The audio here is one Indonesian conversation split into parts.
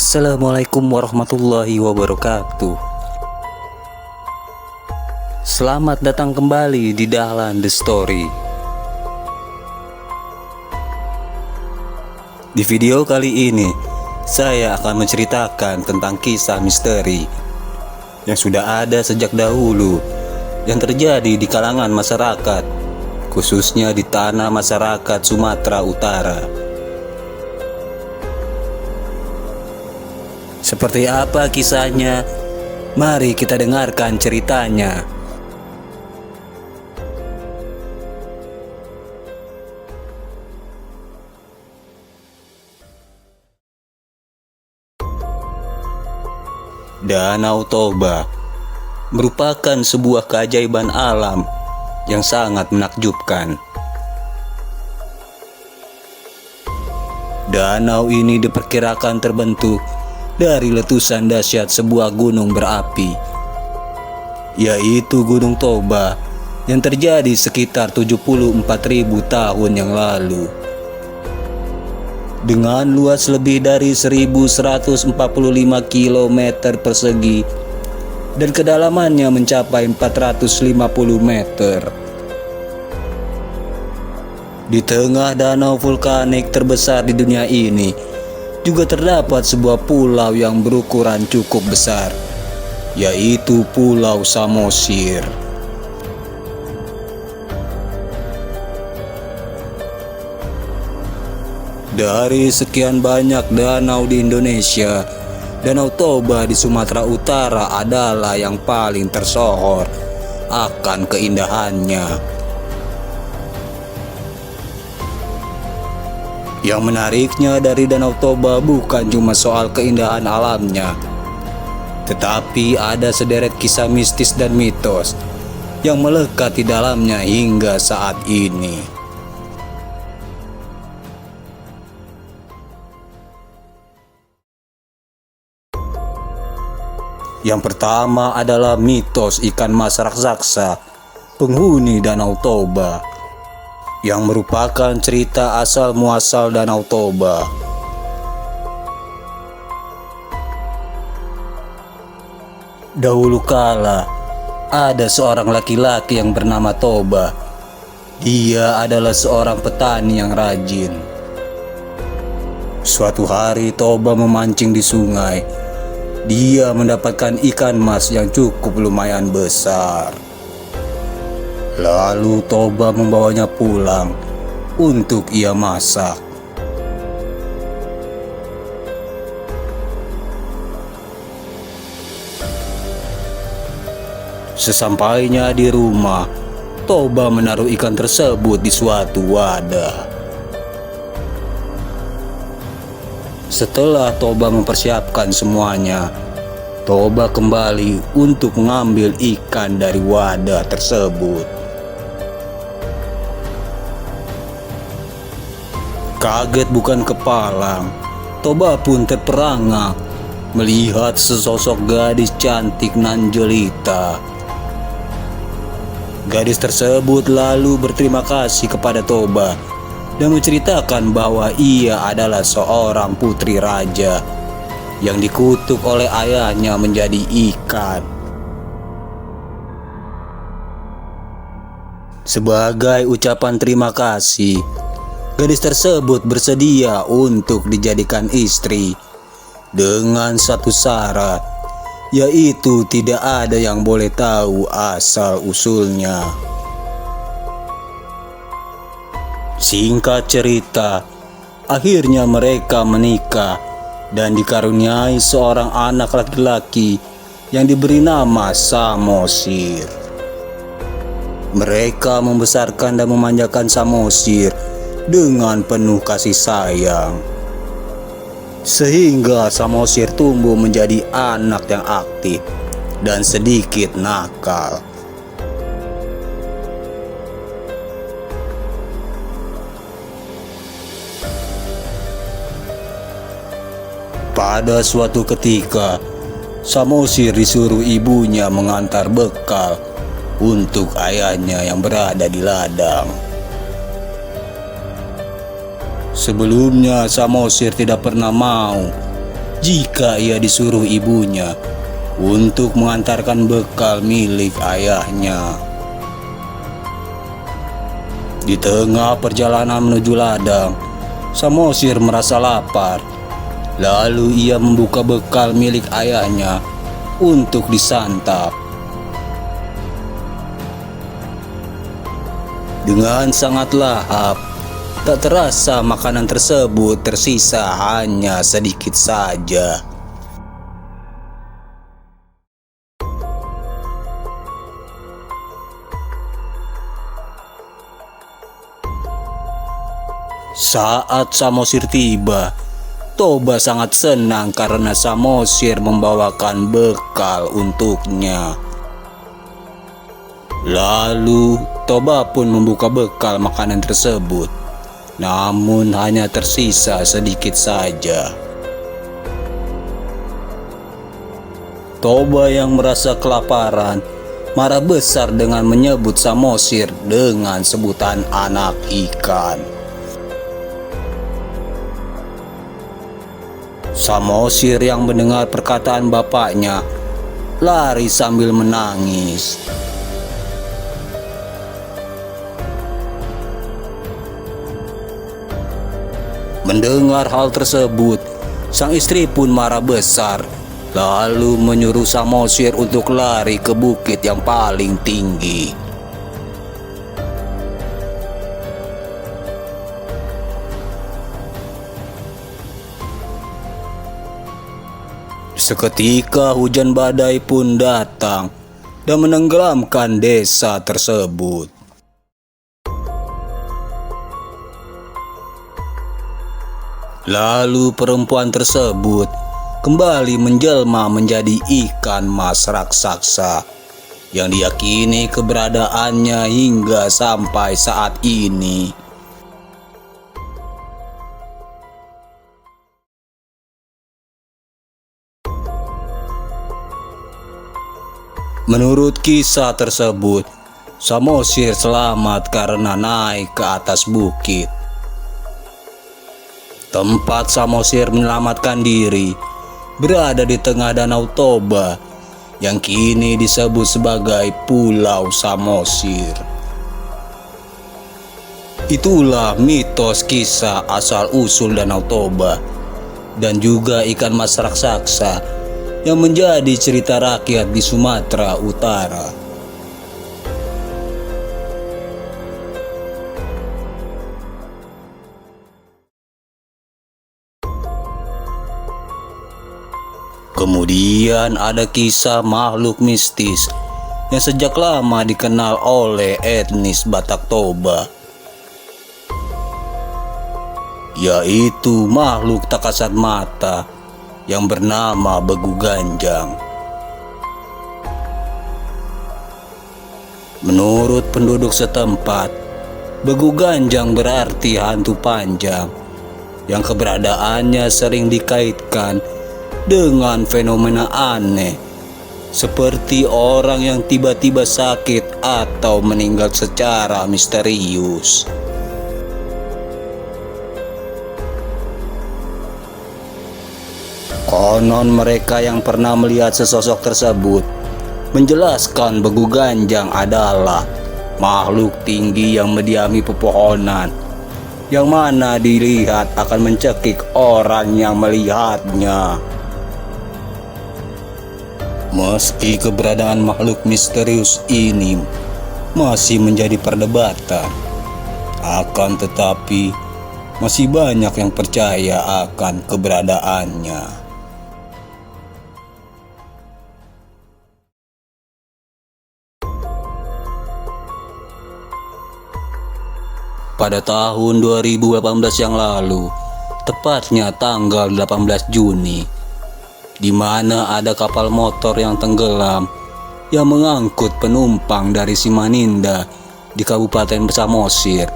Assalamualaikum warahmatullahi wabarakatuh. Selamat datang kembali di Dahlan The Story. Di video kali ini, saya akan menceritakan tentang kisah misteri yang sudah ada sejak dahulu, yang terjadi di kalangan masyarakat, khususnya di tanah masyarakat Sumatera Utara. Seperti apa kisahnya? Mari kita dengarkan ceritanya. Danau Toba merupakan sebuah keajaiban alam yang sangat menakjubkan. Danau ini diperkirakan terbentuk dari letusan dahsyat sebuah gunung berapi, yaitu Gunung Toba yang terjadi sekitar 74.000 tahun yang lalu. Dengan luas lebih dari 1.145 km persegi dan kedalamannya mencapai 450 meter. Di tengah danau vulkanik terbesar di dunia ini, juga terdapat sebuah pulau yang berukuran cukup besar, yaitu Pulau Samosir. Dari sekian banyak danau di Indonesia, Danau Toba di Sumatera Utara adalah yang paling tersohor akan keindahannya. Yang menariknya dari Danau Toba bukan cuma soal keindahan alamnya, tetapi ada sederet kisah mistis dan mitos yang melekat di dalamnya hingga saat ini. Yang pertama adalah mitos ikan mas raksasa penghuni Danau Toba, yang merupakan cerita asal muasal Danau Toba. Dahulu kala, ada seorang laki-laki yang bernama Toba. Dia adalah seorang petani yang rajin. Suatu hari Toba memancing di sungai. Dia mendapatkan ikan mas yang cukup lumayan besar. Lalu Toba membawanya pulang untuk ia masak. Sesampainya di rumah, Toba menaruh ikan tersebut di suatu wadah. Setelah Toba mempersiapkan semuanya, Toba kembali untuk mengambil ikan dari wadah tersebut. Kaget bukan kepalang, Toba pun terperangah melihat sesosok gadis cantik nan jelita. Gadis tersebut lalu berterima kasih kepada Toba dan menceritakan bahwa ia adalah seorang putri raja yang dikutuk oleh ayahnya menjadi ikan. Sebagai ucapan terima kasih, gadis tersebut bersedia untuk dijadikan istri dengan satu syarat, yaitu tidak ada yang boleh tahu asal-usulnya. Singkat cerita, akhirnya mereka menikah dan dikaruniai seorang anak laki-laki yang diberi nama Samosir. Mereka membesarkan dan memanjakan Samosir dengan penuh kasih sayang, sehingga Samosir tumbuh menjadi anak yang aktif dan sedikit nakal. Pada suatu ketika, Samosir disuruh ibunya mengantar bekal untuk ayahnya yang berada di ladang. Sebelumnya Samosir tidak pernah mau jika ia disuruh ibunya untuk mengantarkan bekal milik ayahnya. Di tengah perjalanan menuju ladang, Samosir merasa lapar. Lalu ia membuka bekal milik ayahnya untuk disantap. Dengan sangat lahap, tak terasa makanan tersebut tersisa hanya sedikit saja. Saat Samosir tiba, Toba sangat senang karena Samosir membawakan bekal untuknya. Lalu Toba pun membuka bekal makanan tersebut, namun hanya tersisa sedikit saja. Toba yang merasa kelaparan marah besar dengan menyebut Samosir dengan sebutan anak ikan. Samosir yang mendengar perkataan bapaknya lari sambil menangis. Mendengar hal tersebut, sang istri pun marah besar, lalu menyuruh Samosir untuk lari ke bukit yang paling tinggi. Seketika hujan badai pun datang dan menenggelamkan desa tersebut. Lalu perempuan tersebut kembali menjelma menjadi ikan mas raksasa yang diyakini keberadaannya hingga sampai saat ini. Menurut kisah tersebut, Samosir selamat karena naik ke atas bukit. Tempat Samosir menyelamatkan diri berada di tengah danau Toba yang kini disebut sebagai Pulau Samosir. Itulah mitos kisah asal-usul danau Toba dan juga ikan mas raksasa yang menjadi cerita rakyat di Sumatera Utara. Kemudian ada kisah makhluk mistis yang sejak lama dikenal oleh etnis Batak Toba, yaitu makhluk tak kasat mata yang bernama Begu Ganjang. Menurut penduduk setempat, Begu Ganjang berarti hantu panjang yang keberadaannya sering dikaitkan dengan fenomena aneh seperti orang yang tiba-tiba sakit atau meninggal secara misterius. Konon mereka yang pernah melihat sesosok tersebut menjelaskan Begu Ganjang adalah makhluk tinggi yang mendiami pepohonan, yang mana dilihat akan mencekik orang yang melihatnya. Meski keberadaan makhluk misterius ini masih menjadi perdebatan, akan tetapi masih banyak yang percaya akan keberadaannya. Pada tahun 2018 yang lalu, tepatnya tanggal 18 Juni, di mana ada kapal motor yang tenggelam yang mengangkut penumpang dari Simaninda di Kabupaten Samosir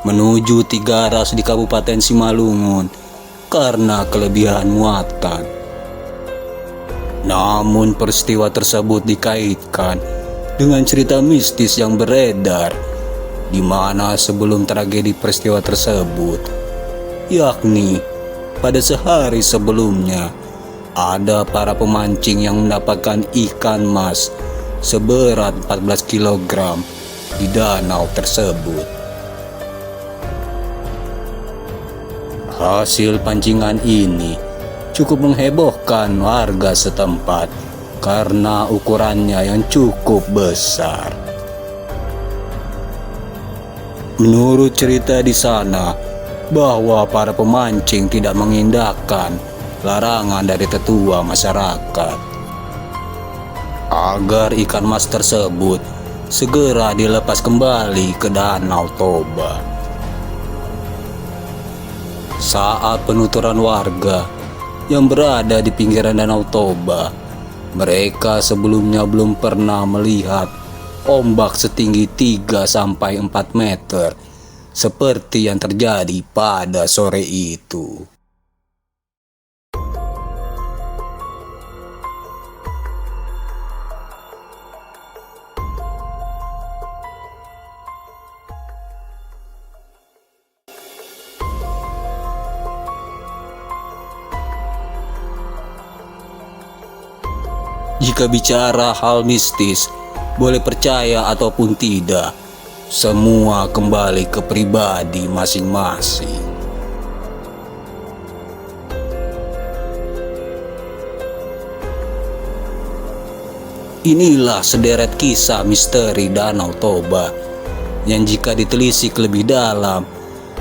menuju Tigaras di Kabupaten Simalungun karena kelebihan muatan. Namun peristiwa tersebut dikaitkan dengan cerita mistis yang beredar, di mana sebelum tragedi peristiwa tersebut, yakni pada sehari sebelumnya, ada para pemancing yang mendapatkan ikan mas seberat 14 kg di danau tersebut. Hasil pancingan ini cukup menghebohkan warga setempat karena ukurannya yang cukup besar. Menurut cerita di sana, bahwa para pemancing tidak mengindahkan larangan dari tetua masyarakat agar ikan mas tersebut segera dilepas kembali ke Danau Toba. Saat penuturan warga yang berada di pinggiran Danau Toba, mereka sebelumnya belum pernah melihat ombak setinggi 3-4 meter seperti yang terjadi pada sore itu. Jika bicara hal mistis, boleh percaya ataupun tidak, semua kembali ke pribadi masing-masing. Inilah sederet kisah misteri Danau Toba yang jika ditelisik lebih dalam,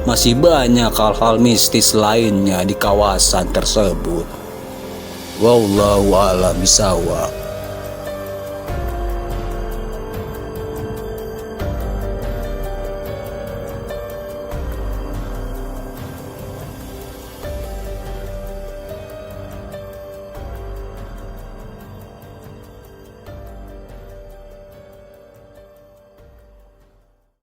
masih banyak hal-hal mistis lainnya di kawasan tersebut. Wallahu a'lam bishawab.